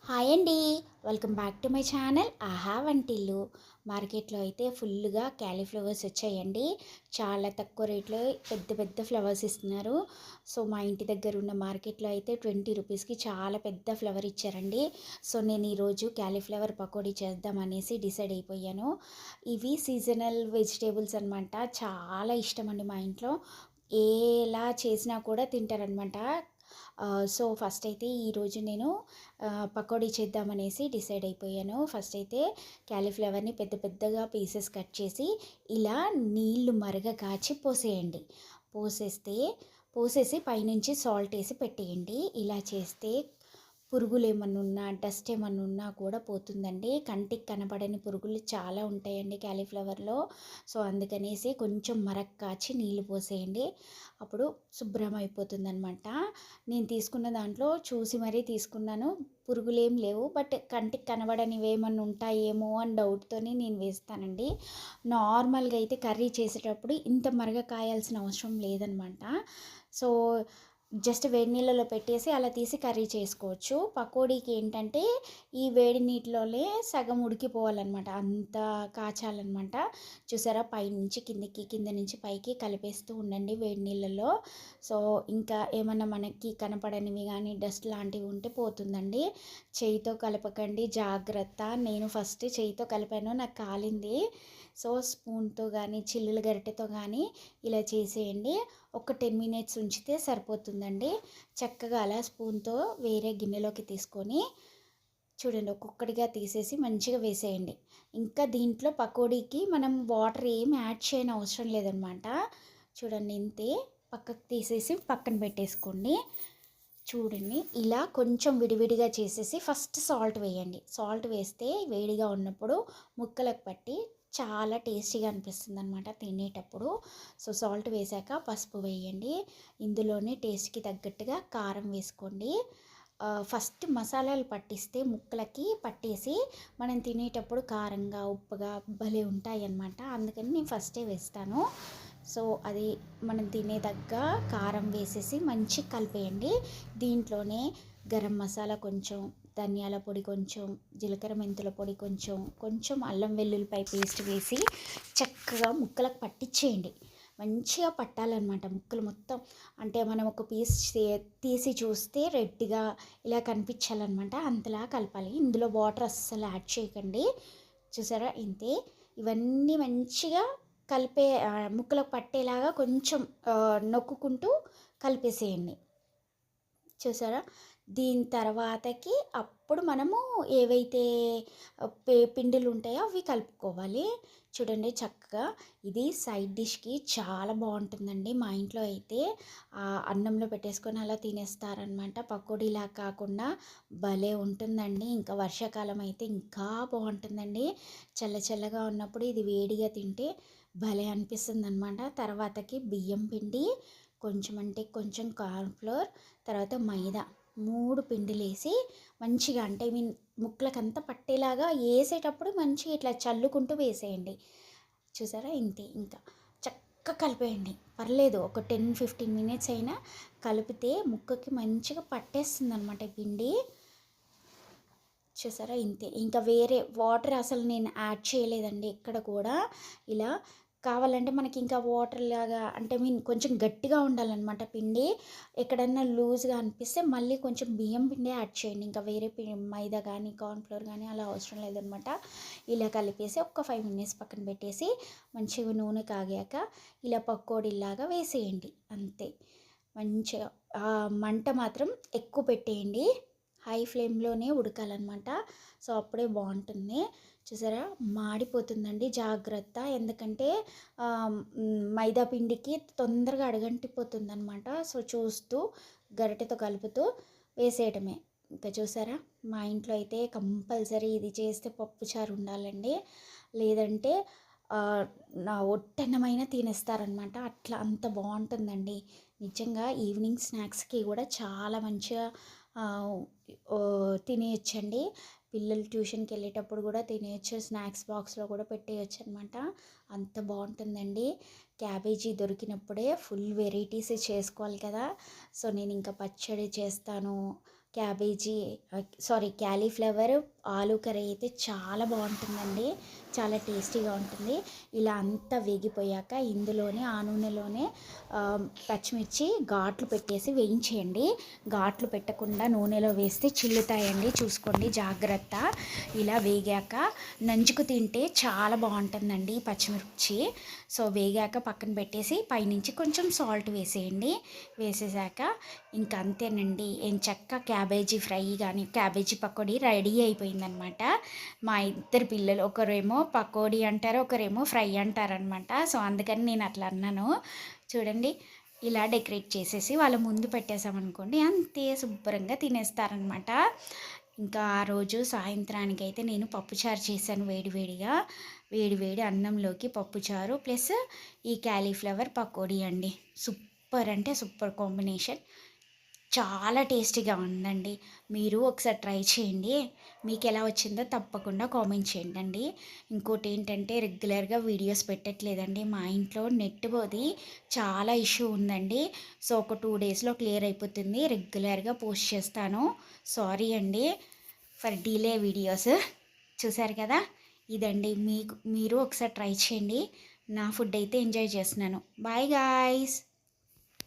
Hi అండి. Welcome back to my channel ఆహా వంటిల్లు. మార్కెట్లో అయితే ఫుల్గా క్యాలీఫ్లవర్స్ వచ్చాయండి. చాలా తక్కువ రేట్లో పెద్ద పెద్ద ఫ్లవర్స్ ఇస్తున్నారు. సో మా ఇంటి దగ్గర ఉన్న మార్కెట్లో అయితే 20 రూపీస్కి చాలా పెద్ద ఫ్లవర్ ఇచ్చారండి. సో నేను ఈరోజు క్యాలీఫ్లవర్ పకోడీ చేద్దామనేసి డిసైడ్ అయిపోయాను. ఇవి సీజనల్ వెజిటేబుల్స్ అనమాట. చాలా ఇష్టం అండి మా ఇంట్లో. ఎలా చేసినా కూడా తింటారనమాట. సో ఫస్ట్ అయితే ఈరోజు నేను పకోడీ చేద్దామనేసి డిసైడ్ అయిపోయాను. ఫస్ట్ అయితే క్యాలీఫ్లవర్ని పెద్ద పెద్దగా పీసెస్ కట్ చేసి ఇలా నీళ్లు కాచి పోసేయండి. పోసేసి పైనుంచి సాల్ట్ వేసి పెట్టేయండి. ఇలా చేస్తే పురుగులు ఏమన్నా ఉన్నా, డస్ట్ ఏమన్నా ఉన్నా కూడా పోతుందండి. కంటికి కనబడని పురుగులు చాలా ఉంటాయండి క్యాలీఫ్లవర్లో. సో అందుకనేసి కొంచెం కాచి నీళ్ళు పోసేయండి. అప్పుడు శుభ్రం అయిపోతుందనమాట. నేను తీసుకున్న దాంట్లో చూసి మరీ తీసుకున్నాను. పురుగులేం లేవు. బట్ కంటికి కనబడనివి ఏమన్నా ఉంటాయేమో అని డౌట్తోనే నేను వేస్తానండి. నార్మల్గా అయితే కర్రీ చేసేటప్పుడు ఇంత కాయాల్సిన అవసరం లేదనమాట. సో జస్ట్ వేడి నీళ్ళలో పెట్టేసి అలా తీసి కర్రీ చేసుకోవచ్చు. పకోడీకి ఏంటంటే ఈ వేడి నీటిలోనే సగం ఉడికిపోవాలన్నమాట, అంత కాచాలన్నమాట. చూసారా, పైనుంచి కిందకి, కింద నుంచి పైకి కలిపేస్తూ ఉండండి వేడి నీళ్ళలో. సో ఇంకా ఏమన్నా మనకి కనపడనివి కానీ డస్ట్ లాంటివి ఉంటే పోతుందండి. చేయితో కలపకండి, జాగ్రత్త. నేను ఫస్ట్ చేయితో కలిపాను, నాకు కాలింది. సో స్పూన్తో కానీ చిల్లుల గరిటెతో కానీ ఇలా చేసేయండి. ఒక 10 మినిట్స్ ఉంచితే సరిపోతుందండి. చక్కగా అలా స్పూన్తో వేరే గిన్నెలోకి తీసుకొని చూడండి, ఒక్కొక్కటిగా తీసేసి మంచిగా వేసేయండి. ఇంకా దీంట్లో పకోడీకి మనం వాటర్ ఏమి యాడ్ చేయని అవసరం లేదనమాట. చూడండి, ఇంతే. పక్కకు తీసేసి పక్కన పెట్టేసుకోండి. చూడండి, ఇలా కొంచెం విడివిడిగా చేసేసి ఫస్ట్ సాల్ట్ వేయండి. సాల్ట్ వేస్తే వేడిగా ఉన్నప్పుడు ముక్కలకు పట్టి చాలా టేస్టీగా అనిపిస్తుంది అనమాట తినేటప్పుడు. సో సాల్ట్ వేసాక పసుపు వేయండి. ఇందులోనే టేస్ట్కి తగ్గట్టుగా కారం వేసుకోండి. ఫస్ట్ మసాలాలు పట్టిస్తే ముక్కలకి పట్టేసి మనం తినేటప్పుడు కారంగా ఉప్పుగా భలే ఉంటాయి అన్నమాట. అందుకని నేను ఫస్టే వేస్తాను. సో అది మనం తినేదగ్గ కారం వేసేసి మంచి కలిపేయండి. దీంట్లోనే గరం మసాలా కొంచెం, ధనియాల పొడి కొంచెం, జీలకర్ర మెంతుల పొడి కొంచెం, కొంచెం అల్లం వెల్లుల్లిపాయ పేస్ట్ వేసి చక్కగా ముక్కలకు పట్టించేయండి. మంచిగా పట్టాలన్నమాట ముక్కలు మొత్తం. అంటే మనం ఒక పీస్ తీసి చూస్తే రెడ్గా ఇలా కనిపించాలన్నమాట, అంతలా కలపాలి. ఇందులో వాటర్ అస్సలు యాడ్ చేయకండి. చూసారా, ఇంతే. ఇవన్నీ మంచిగా కలిపే ముక్కలకు పట్టేలాగా కొంచెం నొక్కుకుంటూ కలిపేసేయండి. చూసారా, దీని తర్వాతకి అప్పుడు మనము ఏవైతే పిండిలు ఉంటాయో అవి కలుపుకోవాలి. చూడండి, చక్కగా ఇది సైడ్ డిష్కి చాలా బాగుంటుందండి. మా ఇంట్లో అయితే అన్నంలో పెట్టేసుకొని అలా తినేస్తారనమాట. పకోడీలా కాకుండా భలే ఉంటుందండి. ఇంకా వర్షాకాలం అయితే ఇంకా బాగుంటుందండి. చల్ల చల్లగా ఉన్నప్పుడు ఇది వేడిగా తింటే భలే అనిపిస్తుంది అనమాట. తర్వాతకి బియ్యం పిండి కొంచెం, అంటే కొంచెం కార్న్ఫ్లోర్, తర్వాత మైదా, 3 పిండిలు వేసి మంచిగా, అంటే ముక్కలకంతా పట్టేలాగా వేసేటప్పుడు మంచిగా ఇట్లా చల్లుకుంటూ వేసేయండి. చూసారా, ఇంతే. ఇంకా చక్కగా కలిపేయండి. పర్లేదు, ఒక 10-15 మినిట్స్ అయినా కలిపితే ముక్కకి మంచిగా పట్టేస్తుంది అనమాట ఈ పిండి. చూసారా, ఇంతే. ఇంకా వేరే వాటర్ అసలు నేను యాడ్ చేయలేదండి ఎక్కడ కూడా. ఇలా కావాలంటే మనకి ఇంకా వాటర్ లాగా, అంటే కొంచెం గట్టిగా ఉండాలన్నమాట పిండి. ఎక్కడన్నా లూజ్గా అనిపిస్తే మళ్ళీ కొంచెం బియ్యం పిండి యాడ్ చేయండి. ఇంకా వేరే మైదా కానీ కార్న్ఫ్లోర్ కానీ అలా అవసరం లేదనమాట. ఇలా కలిపేసి ఒక 5 మినిట్స్ పక్కన పెట్టేసి మంచిగా నూనె కాగాక ఇలా పకోడీలాగా వేసేయండి, అంతే. మంచిగా మంట మాత్రం ఎక్కువ పెట్టేయండి, హై ఫ్లేమ్లోనే ఉడకాలన్నమాట. సో అప్పుడే బాగుంటుంది. చూసారా, మాడిపోతుందండి, జాగ్రత్త. ఎందుకంటే మైదా పిండికి తొందరగా అడుగంటిపోతుంది అనమాట. సో చూస్తూ గరిటెతో కలుపుతూ వేసేయటమే. ఇంకా చూసారా, మా ఇంట్లో అయితే కంపల్సరీ ఇది చేస్తే పప్పుచారు ఉండాలండి. లేదంటే నా ఒట్టన్నమైన తినేస్తారనమాట. అట్లా అంత బాగుంటుందండి నిజంగా. ఈవినింగ్ స్నాక్స్కి కూడా చాలా మంచిగా తినేయచ్చండి. పిల్లలు ట్యూషన్కి వెళ్ళేటప్పుడు కూడా తినేయచ్చు, స్నాక్స్ బాక్స్లో కూడా పెట్టేయచ్చు అనమాట. అంత బాగుంటుందండి. క్యాబేజీ దొరికినప్పుడే ఫుల్ వెరైటీస్ చేసుకోవాలి కదా. సో నేను ఇంకా పచ్చడి చేస్తాను, క్యాబేజీ క్యాలీఫ్లవర్ ఆలు కర్రీ అయితే చాలా బాగుంటుందండి. చాలా టేస్టీగా ఉంటుంది. ఇలా అంతా వేగిపోయాక ఇందులోనే ఆ నూనెలోనే పచ్చిమిర్చి ఘాట్లు పెట్టేసి వేయించేయండి. ఘాట్లు పెట్టకుండా నూనెలో వేస్తే చిల్లుతాయండి, చూసుకోండి జాగ్రత్త. ఇలా వేగాక నంచుకు తింటే చాలా బాగుంటుందండి పచ్చిమిర్చి. సో వేగాక పక్కన పెట్టేసి పైనుంచి కొంచెం సాల్ట్ వేసేయండి. వేసేసాక ఇంకా అంతేనండి, ఎంచక్కా క్యాబేజీ ఫ్రై కానీ క్యాబేజీ పకోడీ రెడీ అయిపోయిందనమాట. మా ఇద్దరు పిల్లలు ఒకరేమో పకోడీ అంటారు, ఒకరేమో ఫ్రై అంటారనమాట. సో అందుకని నేను అట్లా అన్నాను. చూడండి, ఇలా డెకరేట్ చేసేసి వాళ్ళ ముందు పెట్టేసామనుకోండి, అంతే శుభ్రంగా తినేస్తారనమాట. ఇంకా ఆ రోజు సాయంత్రానికి అయితే నేను పప్పుచారు చేశాను వేడివేడిగా. వేడివేడి అన్నంలోకి పప్పుచారు ప్లస్ ఈ క్యాలీఫ్లవర్ పకోడీ అండి. సూపర్ అంటే సూపర్ కాంబినేషన్. చాలా టేస్టీగా ఉందండి. మీరు ఒకసారి ట్రై చేయండి. మీకు ఎలా వచ్చిందో తప్పకుండా కామెంట్ చేయండి. ఇంకోటి ఏంటంటే రెగ్యులర్గా వీడియోస్ పెట్టట్లేదండి. మా ఇంట్లో నెట్ పోది చాలా ఇష్యూ ఉందండి. సో ఒక 2 డేస్లో క్లియర్ అయిపోతుంది. రెగ్యులర్గా పోస్ట్ చేస్తాను. సారీ అండి ఫర్ డిలే వీడియోస్. చూసారు కదా, ఇదండి. మీరు ఒకసారి ట్రై చేయండి. నా ఫుడ్ అయితే ఎంజాయ్ చేస్తున్నాను. Bye guys.